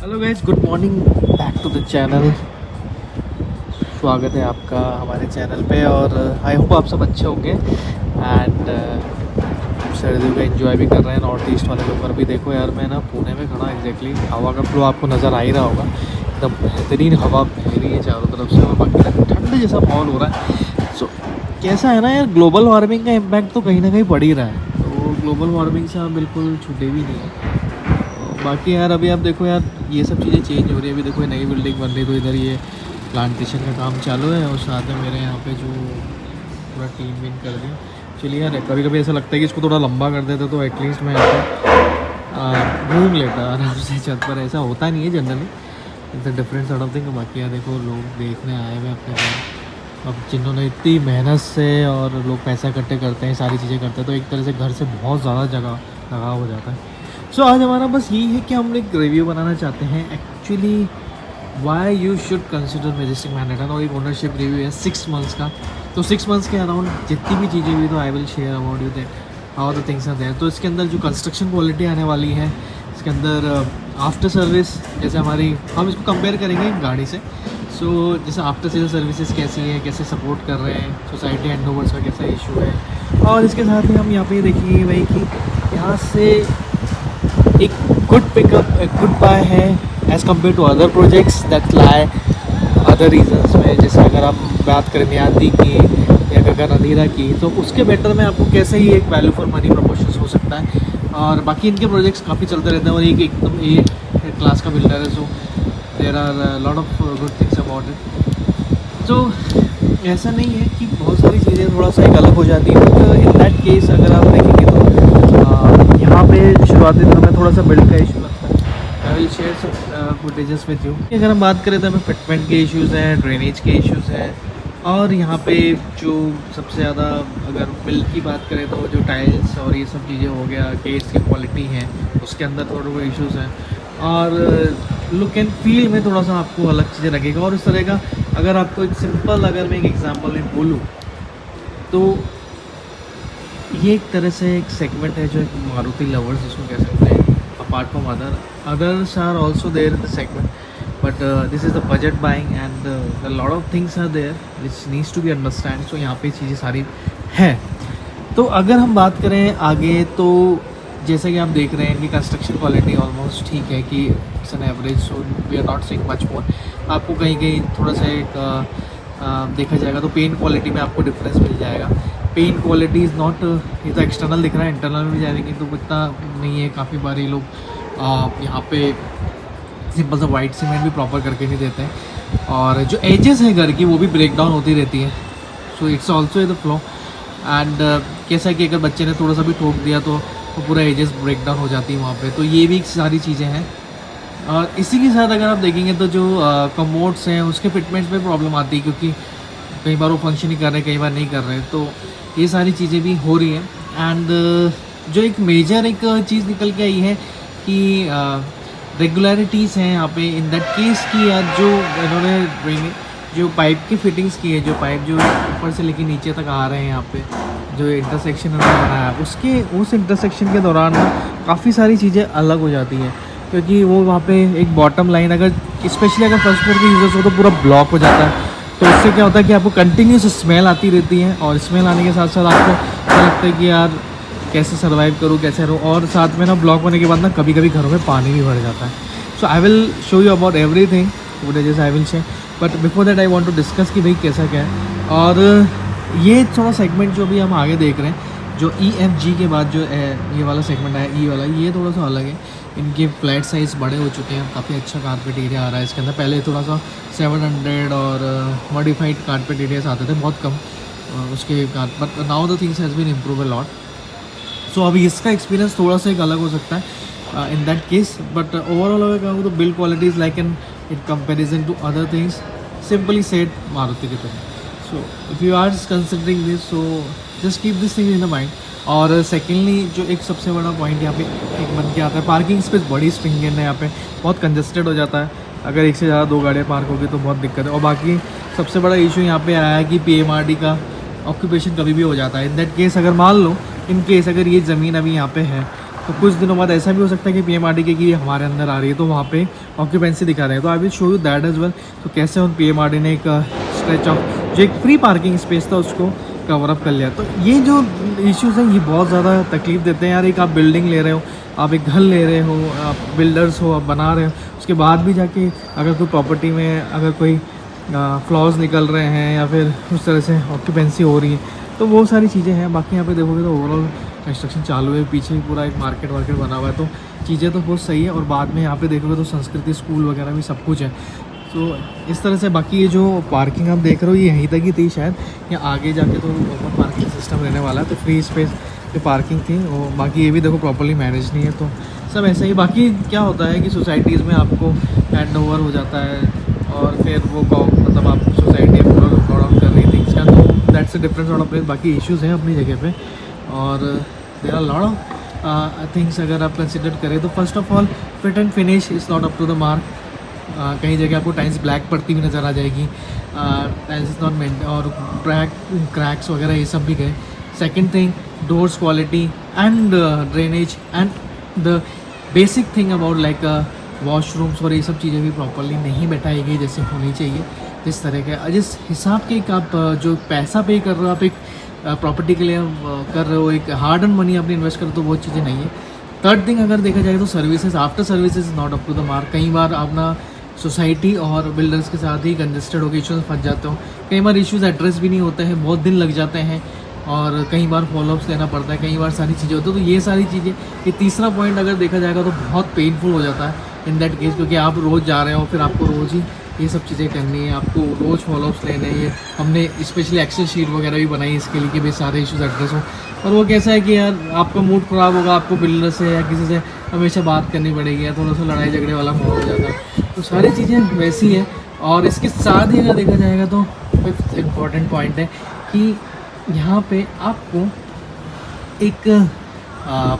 Hello guys, good morning, back to the channel. स्वागत है आपका हमारे चैनल पे और आई होप आप सब अच्छे होंगे एंड सर्दियों का एंजॉय भी कर रहे हैं। नॉर्थ ईस्ट वाले लोग भी देखो यार, मैं ना पुणे में खड़ा एग्जैक्टली। हवा का फ्लो आपको नज़र आ ही रहा होगा, एकदम बेहतरीन हवा बह रही है चारों तरफ से और बाकी ठंड जैसा माहौल हो रहा है। सो कैसा है ना यार, ग्लोबल वार्मिंग का इम्पैक्ट तो कहीं ना कहीं पड़ ही रहा है, तो ग्लोबल वार्मिंग से आप बिल्कुल छूटे भी नहीं है। बाकी यार अभी आप देखो यार, ये सब चीज़ें चेंज हो रही है। अभी देखो नई बिल्डिंग बन रही है, तो इधर ये प्लांटेशन का काम चालू है और साथ में मेरे यहाँ पे जो पूरा टीम विन कर दिया। चलिए यार, कभी कभी ऐसा लगता है कि इसको थोड़ा लंबा कर देते तो एटलीस्ट मैं यहाँ पे घूम लेता आराम से छत पर। ऐसा होता नहीं है generally, it's a different sort of thing. बाकी यार देखो, लोग देखने आए हुए अपने घर, अब जिन्होंने इतनी मेहनत से और लोग पैसा इकट्ठे करते हैं, सारी चीज़ें करते हैं, तो एक तरह से घर से बहुत ज़्यादा जगह लगा हो जाता है। सो आज हमारा बस यही है कि हम एक रिव्यू बनाना चाहते हैं actually why you should consider majestic Manhattan, और एक ओनरशिप रिव्यू है 6 मंथ्स का। तो 6 मंथ्स के अराउंड जितनी भी चीज़ें हुई, तो I will share about you that how the things are there. तो इसके अंदर जो कंस्ट्रक्शन क्वालिटी आने वाली है, इसके अंदर आफ्टर सर्विस, जैसे हमारी हम इसको कंपेयर करेंगे गाड़ी से। सो जैसे आफ्टर सेल सर्विसेज कैसी है, कैसे सपोर्ट कर रहे हैं, सोसाइटी हैंडओवर्स का कैसा इशू है, और इसके साथ ही हम यहाँ पे देखेंगे भाई कि यहाँ से एक गुड पिकअप, एक गुड बाय है as compare to other projects that lie other reasons में। जैसे अगर आप बात करें म्यादी की या गगन अंधेरा की, तो उसके बेटर में आपको कैसे ही एक वैल्यू फॉर मनी प्रपोर्शन हो सकता है। और बाकी इनके प्रोजेक्ट्स काफ़ी चलते रहते हैं और एक एकदम ए क्लास का बिल्डर है। So there are lot of good things about it. तो ऐसा नहीं है कि बहुत सारी चीज़ें थोड़ा सा एक अलग हो जाती है, बट इन दैट केस अगर आप देखेंगे तो यहाँ पे शुरुआती दिनों में थोड़ा सा बिल्ड का इशू लगता है। I will share some footages with you. अगर हम बात करें तो हमें फिटमेंट के इश्यूज़ हैं, ड्रेनेज के इश्यूज़ हैं, और यहाँ पे जो सबसे ज़्यादा अगर बिल्ड की बात करें तो जो टाइल्स और ये सब चीज़ें हो गया, केस की क्वालिटी है, उसके अंदर थोड़े वो इश्यूज़ हैं। और लुक एंड फील में थोड़ा सा आपको अलग चीज़ें लगेगा। और इस तरह का अगर आपको एक सिंपल, अगर मैं एक एग्जांपल में बोलूँ तो ये एक तरह से एक सेगमेंट है जो एक मारुति लवर्स जिसको कह सकते हैं। Apart from others are also there in the segment, but this is the budget buying and the lot of things are there which needs to be understand. So यहाँ पे चीज़ें सारी हैं। तो अगर हम बात करें आगे, तो जैसे कि आप देख रहे हैं कि कंस्ट्रक्शन क्वालिटी ऑलमोस्ट ठीक है कि it's an average, so we are not seeing much more. आपको कहीं कहीं थोड़ा सा एक देखा जाएगा तो पेंट क्वालिटी में आपको डिफरेंस मिल जाएगा। पेंट क्वालिटी इज़ नॉट, ये तो एक्सटर्नल दिख रहा है, इंटरनल में भी जाएंगे तो इतना नहीं है। काफ़ी बार ये लोग यहाँ पे सिंपल सा वाइट सीमेंट भी प्रॉपर करके नहीं देते हैं, और जो एजेस हैं घर की वो भी ब्रेक डाउन होती रहती है। So it's also the flow and कैसा कि अगर बच्चे ने थोड़ा सा भी ठोक दिया तो पूरा एजेस ब्रेक डाउन हो जाती है वहाँ पे। तो ये भी सारी चीज़ें हैं। और इसी के साथ अगर आप देखेंगे तो जो कमोड्स हैं उसके फिटमेंट्स में प्रॉब्लम आती है, क्योंकि कई बार वो फंक्शन ही कर रहे हैं, कई बार नहीं कर रहे हैं। तो ये सारी चीज़ें भी हो रही हैं। एंड जो एक मेजर एक चीज़ निकल के आई है कि रेगुलरिटीज़ हैं यहाँ पे इन दैट केस की यार, जो इन्होंने जो पाइप की फिटिंग्स की है, जो पाइप जो ऊपर से लेके नीचे तक आ रहे हैं यहाँ पे, जो इंटरसेक्शन उन्होंने बनाया उसके उस इंटरसेक्शन के दौरान ना काफ़ी सारी चीज़ें अलग हो जाती हैं, क्योंकि वो वहाँ पे एक बॉटम लाइन, अगर स्पेशली अगर फर्स्ट फ्लोर के यूजर्स हो तो पूरा ब्लॉक हो जाता है। तो उससे क्या होता है कि आपको कंटिन्यूस स्मेल आती रहती है, और स्मेल आने के साथ साथ आपको क्या लगता है कि यार कैसे सर्वाइव करूँ, कैसे रहूँ। और साथ में ना ब्लॉक होने के बाद ना कभी कभी घरों में पानी भी भर जाता है। So I will show you about everything footages I will share, but before that I want to discuss कि भाई कैसा क्या है। और ये थोड़ा सेगमेंट जो भी हम आगे देख रहे हैं, जो EFG के बाद जो ये वाला सेगमेंट आया ई वाला, ये थोड़ा सा अलग है। इनके फ्लैट साइज़ बड़े हो चुके हैं, काफ़ी अच्छा कारपेट एरिया आ रहा है इसके अंदर। पहले थोड़ा सा 700 और मॉडिफाइड कारपेट एरियाज आते थे, बहुत कम उसके but now the things has been improve a lot. So अभी इसका एक्सपीरियंस थोड़ा सा एक अलग हो सकता है in that case, but overall अगर कहूँ तो build quality is like in comparison to other things, simply said Maruti की तरह। So if you are considering this, so just keep this thing in the mind. और सेकेंडली जो एक सबसे बड़ा पॉइंट यहाँ पे एक बन के आता है, पार्किंग स्पेस बड़ी स्ट्रिंगेंट है यहाँ पे, बहुत कंजस्टेड हो जाता है। अगर एक से ज़्यादा 2 गाड़ियाँ पार्क होगी तो बहुत दिक्कत है। और बाकी सबसे बड़ा इशू यहाँ पे आया है कि PMRD का ऑक्यूपेशन कभी भी हो जाता है। इन दैट केस अगर मान लो इन केस अगर ये ज़मीन अभी यहाँ पे है तो कुछ दिनों बाद ऐसा भी हो सकता है कि PMRD की हमारे अंदर आ रही है तो वहाँ पे ऑक्यूपेंसी दिखा रहे हैं। तो I will show you that as well. तो कैसे उन PMRD ने एक स्ट्रेच ऑफ जो एक फ्री पार्किंग स्पेस था उसको कवर अप कर लिया। तो ये जो इश्यूज़ हैं ये बहुत ज़्यादा तकलीफ देते हैं यार। एक आप बिल्डिंग ले रहे हो, आप एक घर ले रहे हो, आप बिल्डर्स हो, आप बना रहे हो, उसके बाद भी जाके अगर कोई प्रॉपर्टी में अगर कोई फ्लॉज निकल रहे हैं या फिर उस तरह से ऑक्यूपेंसी हो रही है तो वो सारी चीज़ें हैं। बाकी यहाँ पे देखोगे तो ओवरऑल कंस्ट्रक्शन चालू है, पीछे ही पूरा एक मार्केट वार्केट बना हुआ है, तो चीज़ें तो बहुत सही है। और बाद में यहाँ पे देखोगे तो संस्कृति स्कूल वगैरह भी सब कुछ है। तो इस तरह से बाकी ये जो पार्किंग आप देख रहे हो ये यहीं तक ही थी शायद, या आगे जाके तो ओपन पार्किंग सिस्टम रहने वाला है। तो फ्री स्पेस पे पार्किंग थी और बाकी ये भी देखो प्रॉपर्ली मैनेज नहीं है, तो सब ऐसा ही। बाकी क्या होता है कि सोसाइटीज़ में आपको हैंड ओवर हो जाता है और फिर वो मतलब आप सोसाइटी पूरा लुक आउट कर रही थी इसका, तो that's a different sort of place. बाकी इश्यूज़ हैं अपनी जगह पे और there are lot of things अगर आप कंसिडर करें तो first of all fit and finish is not up to the mark. कहीं जगह आपको टाइल्स ब्लैक पड़ती हुई नज़र आ जाएगी, टाइल्स इज नॉट मेंट और क्रैक्स वगैरह ये सब भी गए। Second thing doors quality and drainage and the basic thing about like washrooms और ये सब चीज़ें भी प्रॉपरली नहीं बैठाई गई जैसे होनी चाहिए। जिस तरह के जिस हिसाब के एक आप जो पैसा पे कर रहे हो, आप एक प्रॉपर्टी के लिए कर रहे हो, एक हार्ड एंड मनी आपने इन्वेस्ट कर रहे हो, तो वो चीज़ें नहीं है। थर्ड थिंग अगर देखा जाए तो services, after services not up to the mark. कई बार आप ना सोसाइटी और बिल्डर्स के साथ ही कंजस्टेड होकर इश्यूज फंस जाते हो। कई बार इश्यूज एड्रेस भी नहीं होते हैं, बहुत दिन लग जाते हैं और कई बार फॉलोअप्स लेना पड़ता है, कई बार सारी चीज़ें होती हैं। तो ये सारी चीज़ें, ये तीसरा पॉइंट अगर देखा जाएगा तो बहुत पेनफुल हो जाता है इन दैट केस, क्योंकि आप रोज़ जा रहे हो, फिर आपको रोज़ ही ये सब चीज़ें करनी है, आपको रोज़ फॉलोअप्स लेने हैं। ये हमने स्पेशली एक्सेल शीट वगैरह भी बनाई इसके लिए कि भाई सारे इश्यूज एड्रेस हो। और वो कैसा है कि यार आपका मूड ख़राब होगा, आपको बिल्डर से या किसी से हमेशा बात करनी पड़ेगी या थोड़ा सा लड़ाई झगड़े वाला माहौल हो जाता है। तो सारी चीज़ें वैसी हैं। और इसके साथ ही अगर देखा जाएगा तो फिफ्थ इम्पॉर्टेंट पॉइंट है कि यहाँ पे आपको एक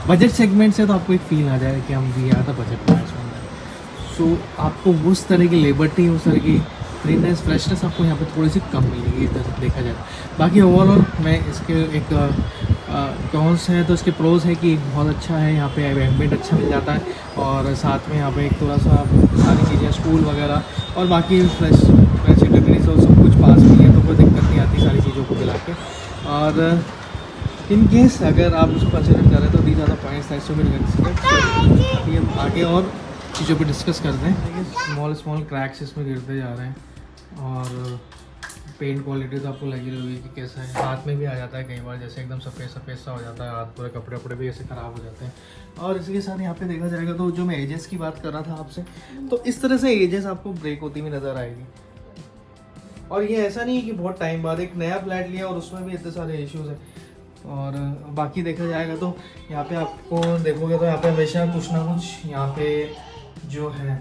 बजट सेगमेंट से तो आपको एक फील आ जाएगा कि हम भी आता बजट प्राइस में। सो आपको उस तरह की लिबर्टी, उस तरह की फ्रीनेस, फ्रेशनेस आपको यहाँ पे थोड़ी सी कम मिलेगी इधर देखा जाए। बाकी ओवरऑल मैं इसके एक कॉन्स है तो इसके प्रोज है कि बहुत अच्छा है, यहाँ पे एम्बिएंट अच्छा मिल जाता है और साथ में यहाँ पे एक थोड़ा सा सारी चीज़ें स्कूल वगैरह और बाकी फ्रेश एक्टिविटीज़ और सब कुछ पास में है, तो कोई दिक्कत नहीं आती सारी चीज़ों को मिला के। और इन केस अगर आप उसको कंसिडर करें तो these are the points that should be considered. अभी हम आगे और चीज़ों पे डिस्कस करते हैं। देखिए स्मॉल क्रैक्स इसमें गिरते जा रहे हैं और पेंट क्वालिटी तो आपको लगी रही होगी कि कैसा है। हाथ में भी आ जाता है कई बार, जैसे एकदम सफ़ेद सफ़ेद सा हो जाता है हाथ, पूरे कपड़े वपड़े भी ऐसे ख़राब हो जाते हैं। और इसके साथ यहाँ पे देखा जाएगा तो जो मैं एजेस की बात कर रहा था आपसे, तो इस तरह से एजेस आपको ब्रेक होती हुई नज़र आएगी। और ये ऐसा नहीं है कि बहुत टाइम बाद एक नया फ्लैट लिया और उसमें भी इतने सारे इश्यूज़ हैं। और बाकी देखा जाएगा तो यहाँ पे आपको देखोगे तो यहाँ पे हमेशा कुछ ना कुछ यहाँ पे जो है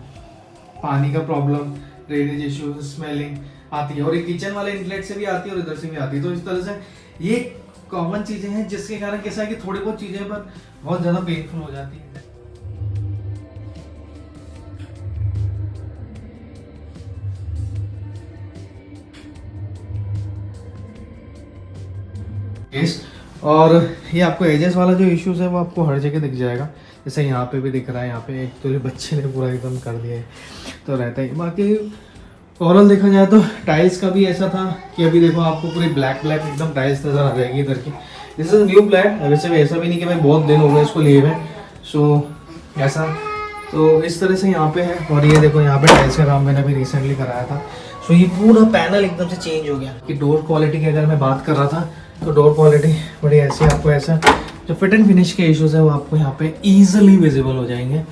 पानी का प्रॉब्लम, ड्रेनेज इश्यूज, स्मेलिंग आती है और ये किचन वाले इनलेट से भी आती है और इधर से भी आती है। तो इस तरह से ये कॉमन चीज़ें हैं जिसके कारण कैसा है कि थोड़ी बहुत चीज़ें पर बहुत ज़्यादा पेनफुल हो जाती है। और ये आपको एजेस वाला जो इश्यूज है वो आपको हर जगह दिख जाएगा। जैसे यहाँ पे भी दिख रहा है, यहाँ पे एक तो बच्चे ने पूरा एकदम कर दिया है तो रहता है। बाकी ओवरऑल देखा जाए तो टाइल्स का भी ऐसा था कि अभी देखो आपको पूरी ब्लैक ब्लैक एकदम टाइल्स नज़र आ जाएगी इधर की। दिस इज न्यू फ्लैट, वैसे भी ऐसा भी नहीं कि मैं बहुत दिन हो गए इसको लिए हुए। सो ऐसा तो इस तरह से यहाँ पे है। और ये देखो यहाँ पे टाइल्स का काम मैंने अभी रिसेंटली कराया था। सो ये पूरा पैनल एकदम से चेंज हो गया। कि डोर क्वालिटी की अगर मैं बात कर रहा था तो डोर क्वालिटी बड़ी ऐसी, आपको ऐसा जो फिट एंड फिनिश के इश्यूज है वो आपको यहाँ पे ईजिली विजिबल हो जाएंगे।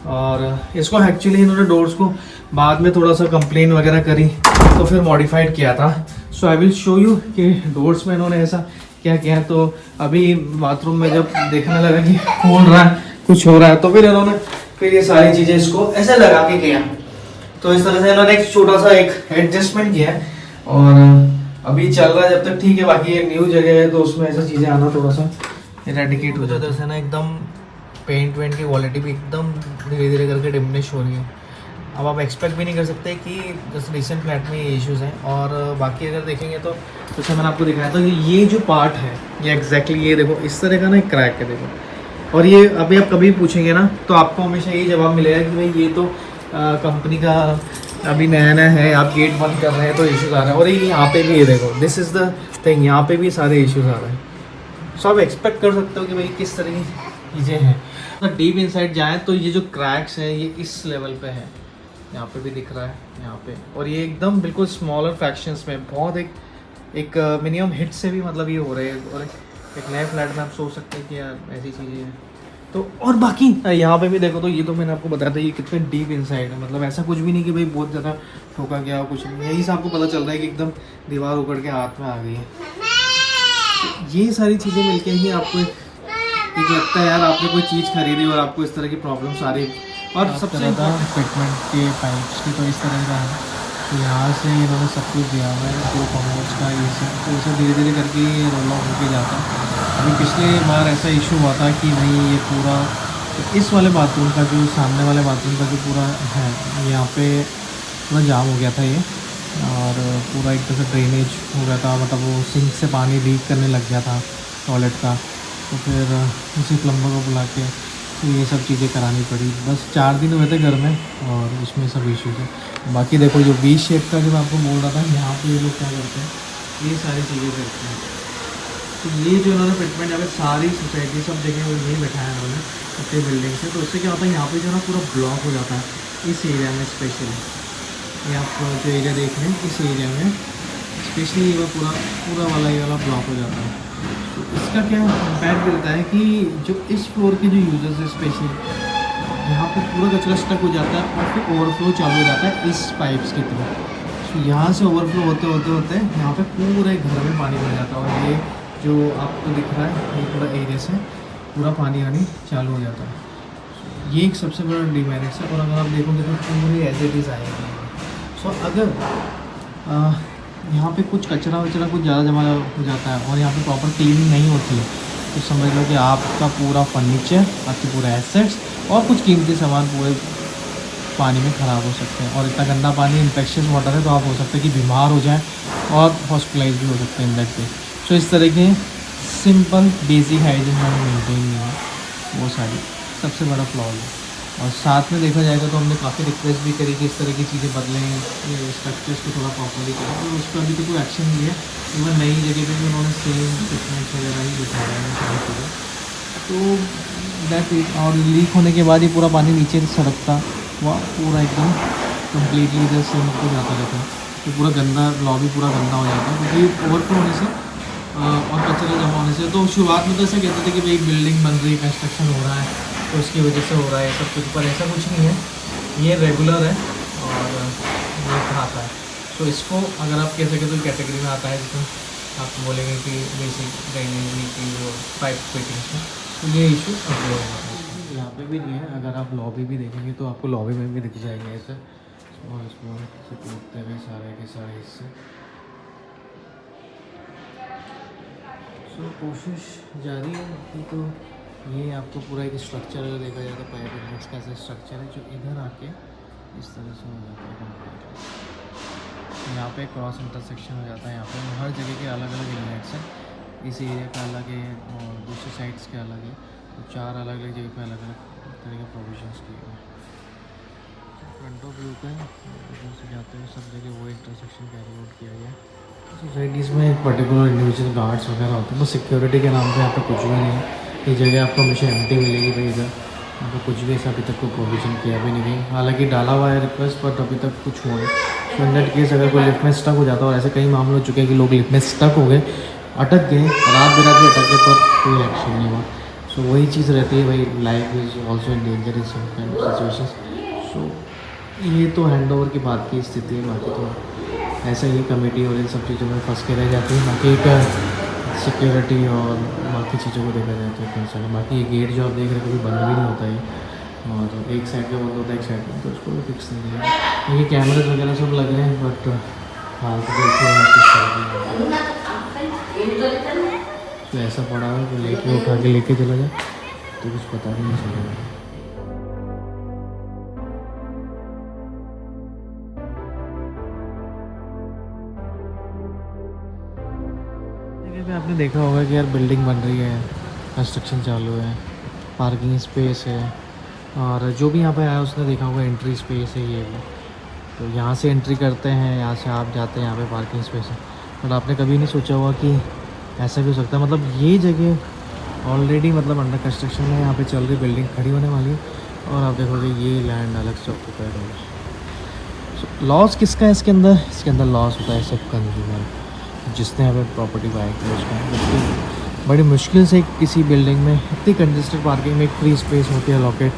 और इसको एक्चुअली इन्होंने डोर्स को बाद में थोड़ा सा कंप्लेन वगैरह करी तो फिर मॉडिफाइड किया था। सो आई विल शो यू कि डोर्स में इन्होंने ऐसा क्या किया। तो अभी बाथरूम में जब देखने लगा कि खोल रहा है, कुछ हो रहा है, तो फिर इन्होंने फिर ये सारी चीज़ें इसको ऐसे लगा के किया। तो इस तरह से इन्होंने एक छोटा सा एक एडजस्टमेंट किया है और अभी चल रहा है जब तक ठीक है। बाकी एक न्यू जगह है तो उसमें ऐसा चीज़ें आना थोड़ा सा इरेडिकेट हो जाता है ना। एकदम पेंट वेंट की क्वालिटी भी एकदम धीरे धीरे करके डिमिनिश हो रही है। अब आप एक्सपेक्ट भी नहीं कर सकते कि जैसे रिसेंट फ्लैट में ये इश्यूज़ हैं। और बाकी अगर देखेंगे तो जैसे मैंने आपको दिखाया था कि ये जो पार्ट है ये एग्जैक्टली ये देखो इस तरह का ना एक क्रैक है। देखो और ये अभी आप कभी पूछेंगे ना तो आपको हमेशा यही जवाब मिलेगा कि भाई ये तो कंपनी का अभी नया नया है, आप गेट बंद कर रहे हैं तो इश्यूज आ रहे हैं। और ये यहाँ पे भी ये देखो, दिस इज़ द थिंग, यहाँ पे भी सारे इश्यूज आ रहे हैं। सो आप एक्सपेक्ट कर सकते हो कि भाई किस तरह की चीज़ें हैं। तो डीप इनसाइड जाए तो ये जो क्रैक्स हैं ये इस लेवल पे है, यहाँ पे भी दिख रहा है यहाँ पे। और ये एकदम बिल्कुल स्मॉलर फ्रैक्शंस में बहुत एक मिनिमम हिट से भी मतलब ये हो रहे हैं। और एक नए फ्लैट में आप सोच सकते हैं कि यार ऐसी चीज़ें हैं। तो और बाकी यहाँ पे भी देखो तो ये तो मैंने आपको बताया था ये कितने डीप इनसाइड है। मतलब ऐसा कुछ भी नहीं कि भाई बहुत ज़्यादा ठोका गया हो, कुछ नहीं। यही से आपको पता चल रहा है कि एकदम दीवार उकड़ के हाथ में आ गई है। तो ये सारी चीज़ें मिलके ही आपको एक लगता है यार आपने कोई चीज़ खरीदी और आपको इस तरह की प्रॉब्लम सारी। और सबसे ज़्यादा फिटमेंट के पाइप्स की तो इस तरह का है, तो यहाँ से इन्होंने सब कुछ दिया हुआ है, दो कमोड्स का ये सब, तो इसे धीरे धीरे करके ये रोल ऑफ होके जाता है। अभी पिछले बार ऐसा इशू हुआ था कि नहीं ये पूरा इस वाले बाथरूम का जो सामने वाले बाथरूम का जो पूरा है यहाँ पे पूरा जाम हो गया था ये, और पूरा एक तरह से ड्रेनेज हो गया था। मतलब वो सिंक से पानी लीक करने लग गया था टॉयलेट का। तो फिर उसी प्लम्बर को बुला के तो ये सब चीज़ें करानी पड़ी। बस 4 दिन हुए थे घर में और उसमें सब इश्यूज है। बाकी देखो जो वी शेप का जो मैं आपको बोल रहा था, यहाँ पे ये लोग क्या करते हैं, ये सारी चीज़ें करते हैं। तो ये जो इन्होंने फिटमेंट यहाँ पे सारी सोसाइटी सब जगह यही बैठाया है उन्होंने अपनी बिल्डिंग से। तो उससे क्या होता है यहाँ पे जो ना पूरा ब्लॉक हो जाता है इस एरिया में स्पेशली। ये आप जो एरिया देख रहे हैं इस एरिया में स्पेशली ये पूरा वाला ये वाला ब्लॉक हो जाता है। तो इसका क्या इम्पैक्ट रहता है कि जो इस फ्लोर के जो यूजर्स है स्पेशली यहाँ पे पूरा कचरा स्टक हो जाता है और फिर ओवरफ्लो चालू हो जाता है इस पाइप्स की तरफ। तो यहाँ से ओवरफ्लो होते होते होते यहाँ पे पूरे घर में पानी भर जाता है। और ये जो आपको दिख रहा है ये पूरा एरिया से पूरा पानी आने चालू हो जाता है। ये एक सबसे बड़ा डिमेरिट्स है। और अगर आप देखोगे तो पूरी एज इट इज़ आएगी। सो अगर यहाँ पे कुछ कचरा वचरा कुछ ज़्यादा जमा हो जाता है और यहाँ पे प्रॉपर क्लीनिंग नहीं होती है तो समझ लो कि आपका पूरा फर्नीचर, आपके पूरे एसेट्स और कुछ कीमती सामान पूरे पानी में ख़राब हो सकते हैं। और इतना गंदा पानी इन्फेक्शियस वाटर है तो आप हो सकता है कि बीमार हो जाएं और हॉस्पिटलाइज भी हो सकते हैं इन दैट पे। सो इस तरह के सिंपल बेसिक हाइजीन हमें मेनटेन नहीं है, वो सारी सबसे बड़ा फ्लॉ है। और साथ में देखा जाएगा तो हमने काफ़ी रिक्वेस्ट भी करी कि इस तरह की चीज़ें बदलें, ये स्ट्रक्चर्स को थोड़ा प्रॉपरली करें, तो उस पर अभी तो कोई एक्शन नहीं है। इवन नई जगह पे भी उन्होंने सेम फिटमेंट्स वगैरह ही बिठाया है सारी चीज़ें। तो दैट इट। और लीक होने के बाद ही पूरा पानी नीचे सड़कता वह पूरा एकदम कम्प्लीटली इधर से को जाता रहता है। तो पूरा गंदा लॉबी पूरा गंदा हो जाता है क्योंकि ओवरफ्लो होने से और कचरा जमा होने से। तो शुरुआत में तो ऐसा कहते थे कि भाई बिल्डिंग बन रही है, कंस्ट्रक्शन हो रहा है तो उसकी वजह से हो रहा है सब कुछ, पर ऐसा कुछ नहीं है, ये रेगुलर है और ये खाता है। तो इसको अगर आप कह सकें तो कैटेगरी में आता है जिसमें आप बोलेंगे कि बेसिक ड्रेनेज की जो पाइप फिटिंग्स में, तो ये इशू अभी होगा। यहाँ पे भी नहीं है, अगर आप लॉबी भी देखेंगे तो आपको लॉबी में भी दिख जाएंगे ऐसे, और इसको से टूटते हुए सारे के सारे हिस्से। तो कोशिश जारी है कि तो ये आपको पूरा एक स्ट्रक्चर अगर देखा जाए तो पाइप इनलेट्स का ऐसा स्ट्रक्चर है जो इधर आके इस तरह से हो जाता है कम्प्लीटली। यहाँ पे क्रॉस इंटरसेक्शन हो जाता है। यहाँ पे हर जगह के अलग अलग इनलेट्स हैं, इस एरिया का अलग है और दूसरे साइड्स के अलग है। तो 4 अलग अलग जगह पे अलग अलग तरह के प्रोविजंस किए हुए। फ्रंट ऑफ व्यू पे से जाते हुए सब जगह वो इंटरसेक्शन कैरी आउट किया गया। सोसाइटीज़ में एक पर्टिकुलर इंडिविजुअल गार्ड्स वगैरह होते हैं, बस सिक्योरिटी के नाम पे यहाँ पे कुछ भी नहीं है। ये जगह आपको हमेशा एम्प्टी मिलेगी भाई, इधर यहाँ पे कुछ भी ऐसा अभी तक कोई प्रोविज़न किया भी नहीं गई। हालांकि डाला हुआ है रिक्वेस्ट बट अभी तक कुछ हुआ नहीं। तो इन दैट केस अगर कोई लिफ्ट में स्टक हो जाता है, और ऐसे कई मामले हो चुके हैं कि लोग लिफ्ट में स्टक हो गए, अटक गए, रात बिरात भी अटक गए पर कोई एक्शन नहीं हुआ। सो वही चीज़ रहती है भाई, life is also in danger in some kind of situations. So ये तो हैंड ओवर की बात की स्थिति है। बाकी तो ऐसा ही कमेटी और इन सब चीज़ों में फंस के रह जाती है। बाकी एक सिक्योरिटी और बाकी चीज़ों को देखा जाए तो कंसर्न है। बाकी ये गेट जो आप देख रहे हैं कभी बंद भी नहीं होता है, और एक साइड का बंद होता है एक साइड में, तो उसको भी फिक्स नहीं है। ये कैमरे वगैरह सब लग रहे हैं बट हाल तो तो ऐसा पड़ा है तो लेके उठा के लेके चला जाए तो कुछ पता भी नहीं चलेगा। आपने देखा होगा कि यार बिल्डिंग बन रही है, कंस्ट्रक्शन चालू है, पार्किंग स्पेस है, और जो भी यहाँ पे आया उसने देखा होगा एंट्री स्पेस है ये वो। तो यहाँ से एंट्री करते हैं, यहाँ से आप जाते हैं, यहाँ पे पार्किंग स्पेस है। बट आपने कभी नहीं सोचा होगा कि ऐसा भी हो सकता है। मतलब ये जगह ऑलरेडी मतलब अंडर कंस्ट्रक्शन में यहाँ पे चल रही, बिल्डिंग खड़ी होने वाली है, और आप देखोगे ये लैंड अलग से ऑक्यूपाइड होगा। लॉस किसका है इसके अंदर? इसके अंदर लॉस होता है सब कंज्यूमर, जिसने यहाँ पे प्रॉपर्टी बाय की उसका। बड़ी मुश्किल से किसी बिल्डिंग में इतनी कंजेस्टेड पार्किंग में एक फ्री स्पेस होती है लॉकेट,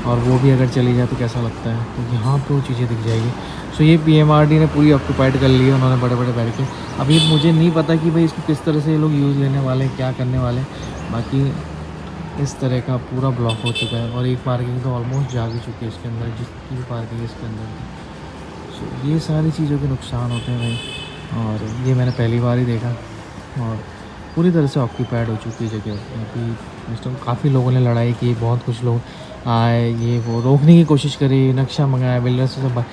और वो भी अगर चली जाए तो कैसा लगता है। तो यहाँ पे वो चीज़ें दिख जाएगी। सो ये PMRD ने पूरी ऑक्यूपाइड कर ली है, उन्होंने बड़े बड़े बैरिकेड। अब ये मुझे नहीं पता कि भाई इसको किस तरह से ये लोग यूज़ लेने वाले हैं, क्या करने वाले हैं। बाकी इस तरह का पूरा ब्लॉक हो चुका है, और एक पार्किंग तो ऑलमोस्ट जा भी चुकी है इसके अंदर, जिसकी भी पार्किंग इसके अंदर थी। सो ये सारी चीज़ों के नुकसान होते हैं भाई, और ये मैंने पहली बार ही देखा। और पूरी तरह से ऑक्यूपाइड हो चुकी है जगह। अभी इस टाइम काफ़ी लोगों ने लड़ाई की, बहुत कुछ लोग आए, ये वो रोकने की कोशिश करी, नक्शा मंगाया बिल्डर से सब,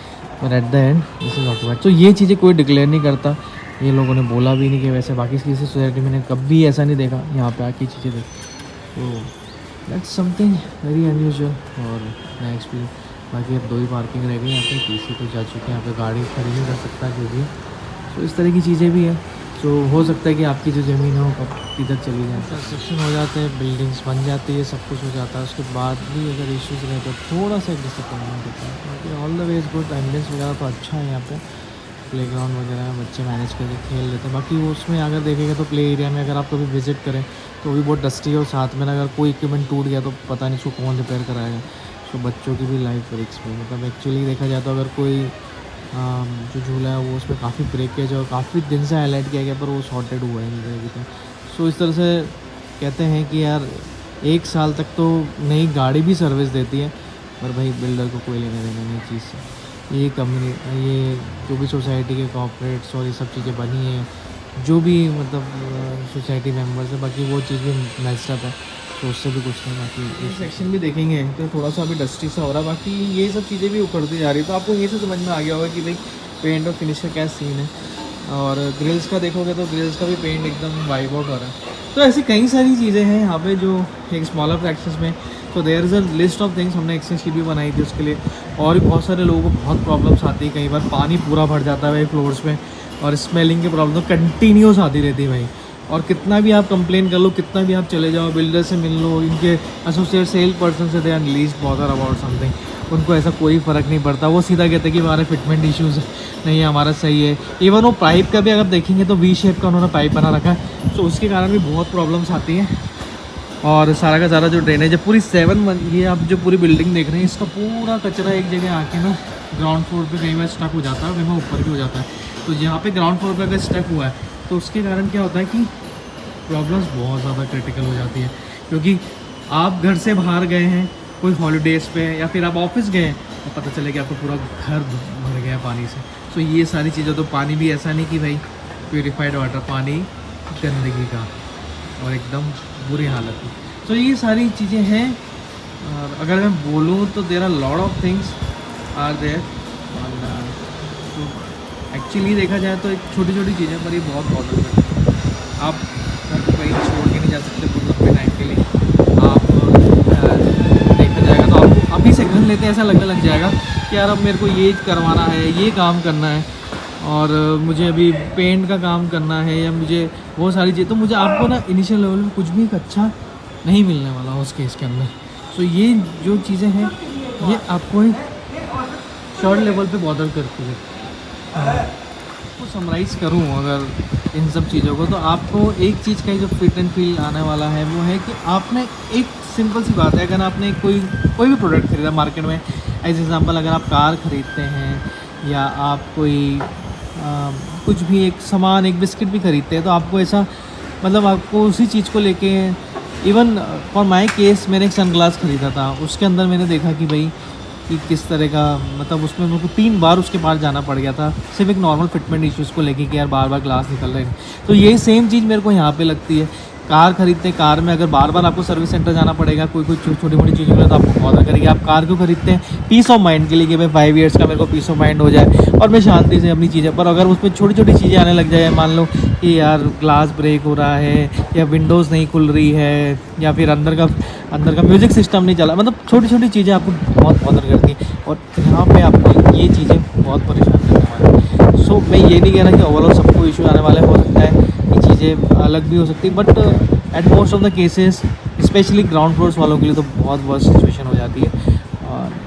पर at the end this is occupied. तो ये चीज़ें कोई डिक्लेयर नहीं करता, ये लोगों ने बोला भी नहीं कि वैसे बाकी किसी सोसाइटी में कभी ऐसा नहीं देखा। यहाँ पे आके चीज़ें देख, तो दैट्स समथिंग वेरी अनयूजुअल और नया एक्सपीरियंस। बाकी अब 2 ही पार्किंग रह गई यहाँ पे, PC तो जा चुके हैं, यहाँ पे गाड़ी खड़ी नहीं कर सकता जो भी है। तो इस तरह की चीज़ें भी है। तो हो सकता है कि आपकी जो ज़मीन है वो कब इधर चली जाए, कंस्ट्रक्शन हो जाते हैं, बिल्डिंग्स बन जाती है, सब कुछ हो जाता है, उसके बाद भी अगर इश्यूज़ रहे तो थोड़ा सा डिसअपॉइंटमेंट होता है। बाकी all the way is good. Ambience वगैरह तो अच्छा है यहाँ पे, प्लेग्राउंड वगैरह बच्चे मैनेज करके खेल लेते हैं। बाकी वो उसमें अगर देखेंगे तो प्ले एरिया में अगर आप कभी विज़िट करें तो भी बहुत डस्टी है, और साथ में अगर कोई इक्विपमेंट टूट गया तो पता नहीं उसको कौन रिपेयर कराएगा। तो बच्चों की भी लाइफ रिस्क में, मतलब एक्चुअली देखा जाए तो अगर कोई जो झूला है वो उसमें काफ़ी ब्रेकेज और काफ़ी दिन से हाईलाइट किया गया, पर वो सॉर्टेड हुआ है नहीं अभी तक। सो इस तरह से कहते हैं कि यार 1 साल तक तो नई गाड़ी भी सर्विस देती है, पर भाई बिल्डर को कोई लेने देना नहीं चीज़ से। ये कंपनी, ये जो भी सोसाइटी के कॉर्पोरेट्स और ये सब चीज़ें बनी हैं, जो भी मतलब सोसाइटी मेम्बर्स है, बाकी वो चीज़ भी मेस्ड अप है, तो उससे भी कुछ नहीं। बाकी ये सेक्शन भी देखेंगे तो थोड़ा सा अभी डस्टी सा हो रहा है, बाकी ये सब चीज़ें भी उखड़ती जा रही है। तो आपको ये से समझ में आ गया होगा कि भाई पेंट और फिनिश का क्या सीन है। और ग्रिल्स का देखोगे तो ग्रिल्स का भी पेंट एकदम वाइप आउट हो रहा है। तो ऐसी कई सारी चीज़ें हैं यहाँ पे जो एक स्मॉलर फ्रैक्शंस में। तो there is a list of things, हमने एक्सेस की भी बनाई थी उसके लिए। और भी बहुत सारे लोगों को बहुत प्रॉब्लम्स आती है, कई बार पानी पूरा भर जाता है भाई फ्लोर्स में, और स्मेलिंग की प्रॉब्लम तो कंटिन्यूस आती रहती है भाई। और कितना भी आप कंप्लेन कर लो, कितना भी आप चले जाओ, बिल्डर से मिल लो, इनके एसोसिएट सेल पर्सन से, they are least bother about something, उनको ऐसा कोई फ़र्क नहीं पड़ता। वो सीधा कहते हैं कि हमारे फिटमेंट इश्यूज़ नहीं है, हमारा सही है। इवन वो पाइप का भी अगर देखेंगे तो V शेप का उन्होंने पाइप बना रखा है, तो उसके कारण भी बहुत प्रॉब्लम्स आती हैं। और सारा का सारा जो ड्रेनेज है पूरी 7 ये आप जो पूरी बिल्डिंग देख रहे हैं, इसका पूरा कचरा एक जगह आके ना ग्राउंड फ्लोर पे कई बार स्टक हो जाता है, कई बार ऊपर भी हो जाता है। तो यहाँ पे ग्राउंड फ्लोर पे अगर स्टक हुआ है तो उसके कारण क्या होता है कि प्रॉब्लम्स बहुत ज़्यादा क्रिटिकल हो जाती है। क्योंकि आप घर से बाहर गए हैं कोई हॉलीडेज़ पे, या फिर आप ऑफिस गए तो पता चले कि आपका पूरा घर भर गया पानी से। तो ये सारी चीज़ें, तो पानी भी ऐसा नहीं कि भाई प्यूरिफाइड वाटर, पानी गंदगी का और एकदम बुरी हालत है। तो ये सारी चीज़ें हैं। और अगर मैं बोलूँ तो there are lot of things are there. तो एक्चुअली देखा जाए तो एक छोटी छोटी चीज़ें पर ये बहुत बॉदर करती है। आप घर को कहीं छोड़ के नहीं जा सकते बहुत लंबे टाइम के लिए। आप देखा जाएगा तो आप अभी से घर लेते ऐसा लगने लग जाएगा कि यार अब मेरे को ये करवाना है, ये काम करना है, और मुझे अभी पेंट का काम करना है, या मुझे वो सारी चीज़। तो मुझे आपको ना इनिशियल लेवल में कुछ भी एक अच्छा नहीं मिलने वाला उस केस के अंदर। तो ये जो चीज़ें हैं ये आपको एक शॉर्ट लेवल पे बॉदर करती है। तो समराइज़ करूँ अगर इन सब चीज़ों को, तो आपको एक चीज़ का जो फिट एंड फील आने वाला है वो है कि आपने एक सिंपल सी बात है, अगर आपने कोई भी प्रोडक्ट खरीदा मार्केट में, एज एग्जांपल अगर आप कार ख़रीदते हैं या आप कोई कुछ भी एक सामान, एक बिस्किट भी ख़रीदते हैं, तो आपको ऐसा मतलब आपको उसी चीज़ को लेके, इवन फॉर माई केस मैंने एक सनग्लास ख़रीदा था, उसके अंदर मैंने देखा कि भाई कि किस तरह का, मतलब उसमें मेरे को 3 बार उसके पास जाना पड़ गया था सिर्फ एक नॉर्मल फिटमेंट इश्यूज़ को लेके कि यार बार बार ग्लास निकल रहे हैं। तो ये सेम चीज़ मेरे को यहाँ पे लगती है कार खरीदते हैं, कार में अगर बार बार आपको सर्विस सेंटर जाना पड़ेगा, कोई छोटी मोटी चीज़ों के लिए, तो आपको बॉदर करेगी। आप कार क्यों खरीदते हैं? पीस ऑफ माइंड के लिए, कि भाई 5 ईयर्स का मेरे को पीस ऑफ माइंड हो जाए और मैं शांति से अपनी चीज़ें, पर अगर उसमें छोटी छोटी चीज़ें आने लग जाए, मान लो कि यार ग्लास ब्रेक हो रहा है, या विंडोज़ नहीं खुल रही है, या फिर अंदर का म्यूज़िक सिस्टम नहीं चला, मतलब छोटी छोटी चीज़ें आपको बहुत बॉदर करती हैं, और यहाँ पे आपको ये चीज़ें बहुत परेशान करने वाली हैं। सो मैं ये नहीं कह रहा कि ओवरऑल सबको इशू आने वाले, हो सकता है ये चीज़ें अलग भी हो सकती है, but at most of the cases specially ground floors वालों के लिए तो बहुत वर्स्ट सिचुएशन हो जाती है।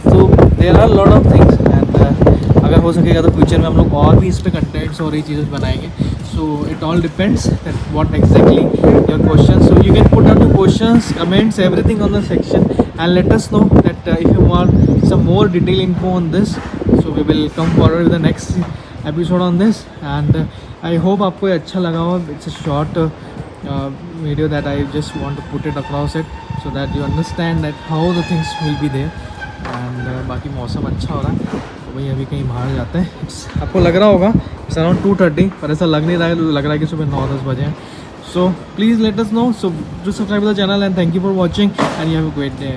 So there are lot of things, and अगर हो सकेगा तो फ्यूचर में हम लोग और भी इस पर कंटेंट्स और ये चीज़ें बनाएंगे। So it all depends that what exactly your question, so you can put down your questions, comments, everything on the section, and let us know that if you want some more detailed info on this, so we will come forward with the next episode on this, and I hope आपको ये अच्छा लगा हो। It's a short video that I just want to put it across it so that you understand that how the things will be there, and बाकी मौसम अच्छा हो रहा है, तो भाई अभी कहीं बाहर जाते हैं। आपको लग रहा होगा it's around 2:30, पर ऐसा लग नहीं रहा है, लग रहा है कि सुबह 9-10 बजे हैं। So please let us know. So do subscribe to the channel, and thank you for watching, and you have a great day.